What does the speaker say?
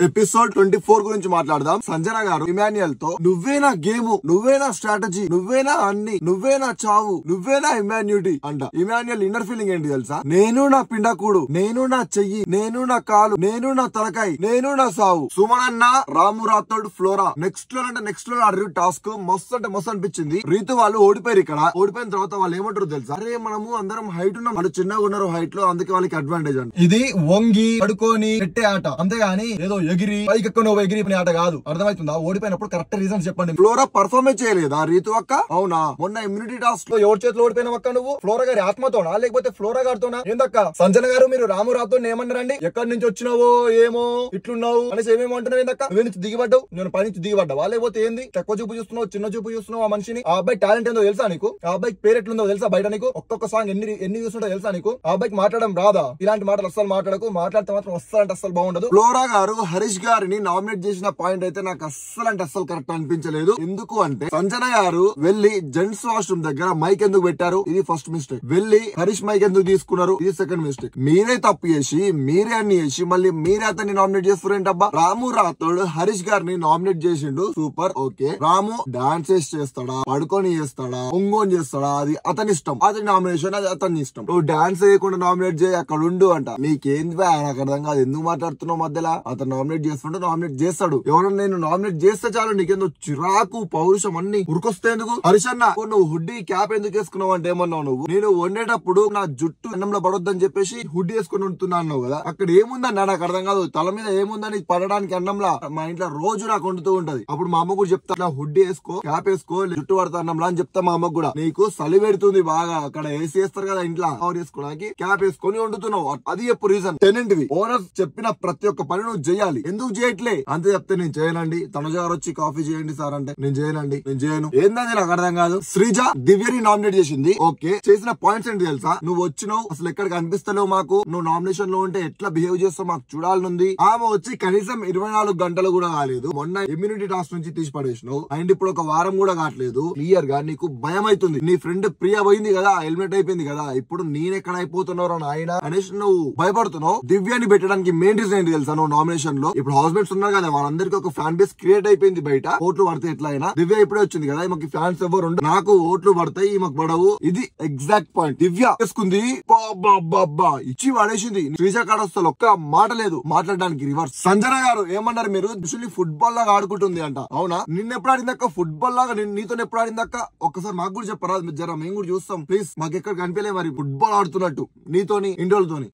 Episode 24 గురించి మాట్లాడదాం. సంజన గారు ఇమాన్యుయల్ తో నువ్వేనా గేమ్, నువ్వేనా స్ట్రాటజీ, నువ్వేనా అన్ని, నువ్వేనా చావు, నువ్వేనా ఇమాన్యుటీ అంట. ఇమాన్యుయల్ ఇన్నర్ ఫీలింగ్ ఏంటి తెలుసా? నేను నా పిండకూడు, నేను నా చెయ్యి, నేను నా కాలు, నేను నా తలకాయ, నేను నా సావు. సుమన్ అన్న, రాము రాథోడ్, ఫ్లోరా నెక్స్ట్ లో అంటే నెక్స్ట్ లో ఆడారు. టాస్క్ మస్తు అంటే మస్తు అనిపించింది. రీతు వాళ్ళు ఓడిపోయారు. ఇక్కడ ఓడిపోయిన తర్వాత వాళ్ళు ఏమంటారు తెలుసా? అరే మనము అందరం హైట్ ఉన్నాం, వాళ్ళు చిన్నగా ఉన్నారు హైట్ లో, అందుకే వాళ్ళకి అడ్వాంటేజ్ అండి. ఇది వంగి పడుకొని పెట్టే ఆట, అంతేగాని ఏదో ఎగిరి పైకి ఎగిరి ఆట కాదు. అర్థమవుతుందా? ఓడిపోయినప్పుడు కరెక్ట్ రీజన్స్ చెప్పండి. ఫ్లోరా పర్ఫార్మెన్స్ చేయలేదా రీతు అక్క? అవునా? మొన్న ఇమ్యూనిటీ టాస్క్ లో ఎవరి చేతిలో ఓడిపోయిన అక్క నువ్వు? ఫ్లోరా గారి ఆత్మతోనా లేకపోతే ఫ్లోరా గారితోనా? ఏందక్క సంజన గారు మీరు రాము రాథోడ్ ఏమన్నారండి? ఎక్కడి నుంచి వచ్చినావో ఏమో ఇట్లున్నావు అనేసి ఏమేమో అంటున్నావు. ఏందక్క నువ్వు నుంచి దిగిపడ్డావు, నేను పై నుంచి దిగిపడ్డావా? లేకపోతే ఏంది తక్కువ చూపు చూస్తున్నావు, చిన్న చూపు చూస్తున్నావు ఆ మనిషిని? ఆ అబ్బాయి టాలెంట్ ఏందో తెలుసా నీకు? ఆ అబ్బాయి పేరు ఎట్లుందో తెలుసా బయట నీకు? ఒక్కొక్క సాంగ్ ఎన్ని చూస్తుంటో తెలుసా నీకు? ఆ అబ్బాయికి మాట్లాడడం రాదా? ఇలాంటి మాటలు అస్సలు మాట్లాడకు, మాట్లాడితే మాత్రం వస్తారంటే అస్సలు బాగుండదు. ఫ్లోరా గారు హరీష్ గారిని నామినేట్ చేసిన పాయింట్ అయితే నాకు అస్సలు అంటే అస్సలు కరెక్ట్ అనిపించలేదు. ఎందుకు అంటే సంజన గారు వెళ్లి జెంట్స్ వాష్రూమ్ దగ్గర మైక్ ఎందుకు పెట్టారు? ఇది ఫస్ట్ మిస్టేక్. వెళ్లి హరీష్ మైక్ ఎందుకు తీసుకున్నారు? ఇది సెకండ్ మిస్టేక్. మీరే తప్పు చేసి మీరే అన్ని చేసి మళ్ళీ మీరే అతన్ని నామినేట్ చేస్తారేంటబ్బా? రాము రాథోడ్ హరీష్ గారిని నామినేట్ చేసిండు, సూపర్, ఓకే. రాము డాన్సెస్ చేస్తాడా, పడుకొని చేస్తాడా, ఒంగోని చేస్తాడా, అది అతని ఇష్టం, అతని నామినేషన్, అది అతని ఇష్టం. నువ్వు డాన్స్ చేయకుండా నామినేట్ చేయి, అక్కడ ఉండు అంట. నీకేంది నాకు అర్థం కాదు, ఎందుకు మాట్లాడుతున్నావు మధ్యలో? అతను నామినేట్ చేస్తుంటే నామినేట్ చేస్తాడు. ఎవరన్నా నేను నామినేట్ చేస్తే చాలు నీకేందో చిరాకు పౌరుషం అన్ని ఉరికొస్తే ఎందుకు? హరీష్ అన్న నువ్వు హుడ్డీ క్యాప్ ఎందుకు వేసుకున్నావు అంటే ఏమన్నావు నువ్వు? నేను వండేటప్పుడు నా జుట్టు అన్నంలో పడొద్దని చెప్పేసి హుడ్డీ వేసుకుని ఉంటున్నా అన్నావు కదా. అక్కడ ఏముందన్నా నాకు అర్థం కాదు. తల మీద ఏముందని పడడానికి అన్నంలా మా ఇంట్లో రోజు నాకు వండుతూ ఉంటది. అప్పుడు మా అమ్మ కూడా చెప్తా హుడ్డీ వేసుకో, క్యాప్ వేసుకో, జుట్టు పడతా అన్నంలా అని చెప్తా మా అమ్మకు కూడా. నీకు చలి పెడుతుంది బాగా, అక్కడ ఏసీ వేస్తారు కదా ఇంట్లో, కవర్ వేసుకోవడానికి క్యాప్ వేసుకొని వండుతున్నావు. అది చెప్పు రీజన్. టెనెంట్ వి ఓనర్ చెప్పిన ప్రతి ఒక్క పని నువ్వు చేయాలి. ఎందుకు చేయట్లే అంతే చెప్తే నేను చేయనండి. తనుజ గారు వచ్చి కాఫీ చేయండి సార్ అంటే నేను చేయనండి, నేను చేయను. ఏందని నాకు అర్థం కాదు. శ్రీజ దివ్యని నామినేట్ చేసింది, ఓకే. చేసిన పాయింట్స్ ఏంటి తెలుసా? నువ్వు వచ్చినావు అసలు ఎక్కడ కనిపిస్తలేవు మాకు, నువ్వు నామినేషన్ లో ఉంటే ఎట్లా బిహేవ్ చేస్తావు మాకు చూడాలనుంది. ఆమె వచ్చి కనీసం 24 గంటలు కూడా కాలేదు. మొన్న ఇమ్యూనిటీ టాస్క్ నుంచి తీసి పడేసినావు అండ్ ఇప్పుడు ఒక వారం కూడా కావట్లేదు. క్లియర్ గా నీకు భయం అవుతుంది. నీ ఫ్రెండ్ ప్రియా పోయింది కదా, హెల్మెట్ అయిపోయింది కదా, ఇప్పుడు నేనెక్కడ అయిపోతున్నావు ఆయన అనేసి నువ్వు భయపడుతున్నావు. దివ్యాని పెట్టడానికి మెయిన్ రీజన్ ఏంటి తెలుసా? నువ్వు నామినేషన్ లో ఇప్పుడు హస్బెండ్స్ ఉన్నారు కదా, వాళ్ళందరికీ ఒక ఫ్యాన్ బేస్ క్రియేట్ అయిపోయింది. బయట ఓట్లు పడితే ఎట్లా అయినా దివ్య ఇప్పుడే వచ్చింది కదా, ఈమెకి ఫ్యాన్స్ ఎవరు ఉండరు. నాకు ఓట్లు పడతాయి, ఈమెకు పడవు. ఇది ఎగ్జాక్ట్ పాయింట్. దివ్య చేసుకుంది, ఇచ్చి పడేసింది. శ్రీజ కాడ వస్తే ఒక్క మాట లేదు మాట్లాడడానికి. రివర్స్ సంజన గారు ఏమన్నారు? మీరు ఫుట్బాల్ లాగా ఆడుకుంటుంది అంట. అవునా? నిన్నెప్పుడు ఆడిందక్క ఫుట్బాల్ లాగా? నీతో ఎప్పుడు ఆడిందక్క? ఒక్కసారి మాకు కూడా చెప్పరా జర, మేము కూడా చూస్తాం ప్లీజ్. మాకు ఎక్కడ కనిపించలే మరి ఫుట్బాల్ ఆడుతున్నట్టు నీతోని ఇండోలతోని.